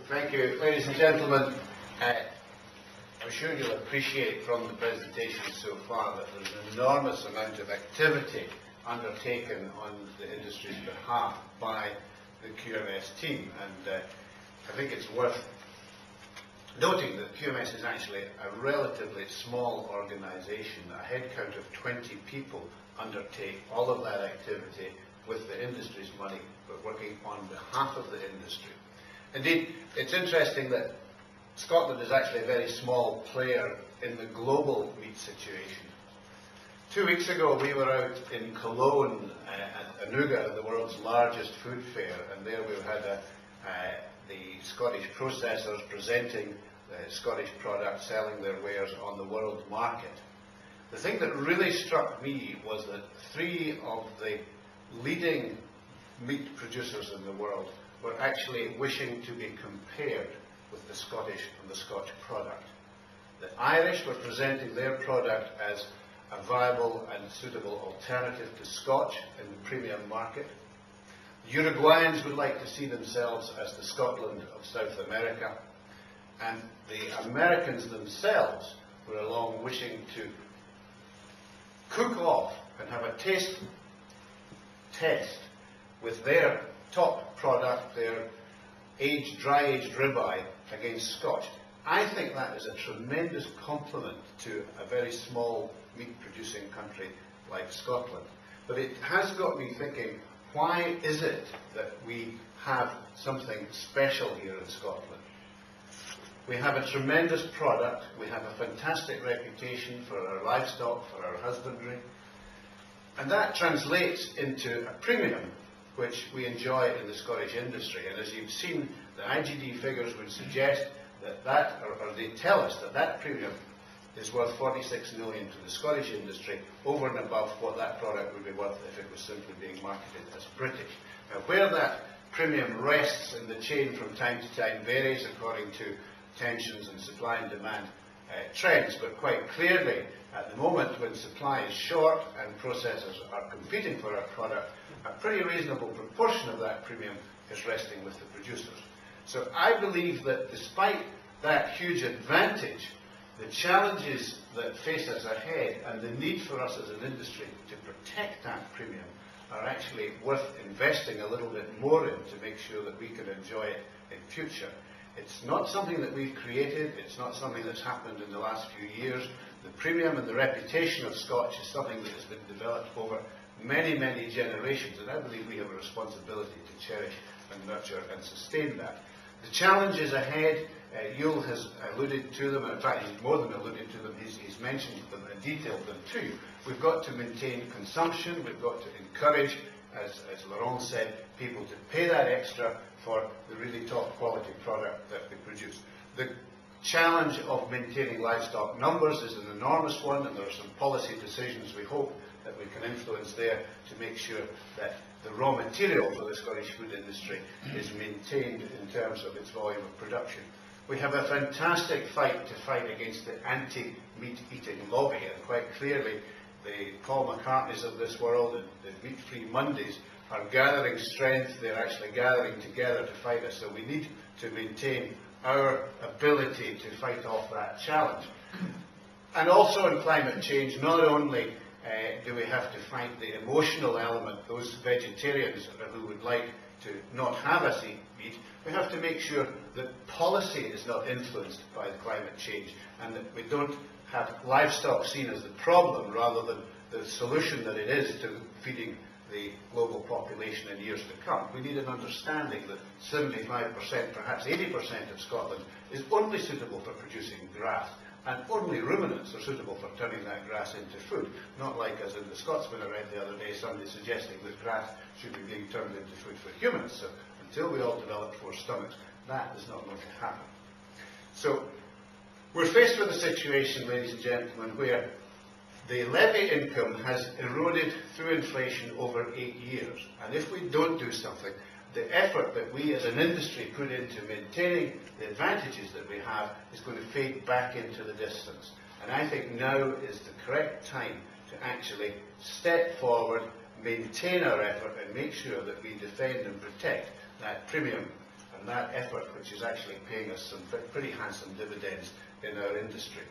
Thank you, ladies and gentlemen. I'm sure you'll appreciate from the presentation so far that there's an enormous amount of activity undertaken on the industry's behalf by the QMS team, and I think it's worth noting that QMS is actually a relatively small organisation. A headcount of 20 people undertake all of that activity with the industry's money, but working on behalf of the industry. Indeed, it's interesting that Scotland is actually a very small player in the global meat situation. 2 weeks ago we were out in Cologne at Biggar, the world's largest food fair, and there we had the Scottish processors presenting Scottish products, selling their wares on the world market. The thing that really struck me was that 3 of the leading meat producers in the world were actually wishing to be compared with the Scottish and the Scotch product. The Irish were presenting their product as a viable and suitable alternative to Scotch in the premium market. The Uruguayans would like to see themselves as the Scotland of South America, and the Americans themselves were along wishing to cook off and have a taste test with their top product, their dry-aged ribeye, against Scotch. I think that is a tremendous compliment to a very small meat-producing country like Scotland. But it has got me thinking, why is it that we have something special here in Scotland? We have a tremendous product, we have a fantastic reputation for our livestock, for our husbandry, and that translates into a premium which we enjoy in the Scottish industry. And as you've seen, the IGD figures would suggest that, or they tell us that premium is worth 46 million to the Scottish industry, over and above what that product would be worth if it was simply being marketed as British. Now, where that premium rests in the chain from time to time varies according to tensions and supply and demand trends, but quite clearly at the moment when supply is short and processors are competing for our product, a pretty reasonable proportion of that premium is resting with the producers. So I believe that despite that huge advantage, the challenges that face us ahead and the need for us as an industry to protect that premium are actually worth investing a little bit more in to make sure that we can enjoy it in future. It's not something that we've created, it's not something that's happened in the last few years. The premium and the reputation of Scotch is something that has been developed over many, many generations, and I believe we have a responsibility to cherish and nurture and sustain that. The challenges ahead, Yule has alluded to them, and in fact he's more than alluded to them, he's mentioned them and detailed them to you. We've got to maintain consumption, we've got to encourage, as Laurent said, people to pay that extra for the really top quality product that we produce. The challenge of maintaining livestock numbers is an enormous one, and there are some policy decisions we hope that we can influence there to make sure that the raw material for the Scottish food industry is maintained in terms of its volume of production. We have a fantastic fight to fight against the anti-meat eating lobby, and quite clearly the Paul McCartneys of this world and the Meat-Free Mondays are gathering strength, they're actually gathering together to fight us, so we need to maintain our ability to fight off that challenge. And also in climate change, not only do we have to fight the emotional element, those vegetarians who would like to not have us eat meat, we have to make sure that policy is not influenced by the climate change, and that we don't have livestock seen as the problem rather than the solution that it is to feeding the global population in years to come. We need an understanding that 75%, perhaps 80% of Scotland is only suitable for producing grass, and only ruminants are suitable for turning that grass into food. Not like, as in the Scotsman I read the other day, somebody suggesting that grass should be being turned into food for humans. So until we all develop 4 stomachs, that is not going to happen. So we're faced with a situation, ladies and gentlemen, where the levy income has eroded through inflation over 8 years, and if we don't do something, the effort that we as an industry put into maintaining the advantages that we have is going to fade back into the distance. And I think now is the correct time to actually step forward, maintain our effort, and make sure that we defend and protect that premium and that effort which is actually paying us some pretty handsome dividends in our industry.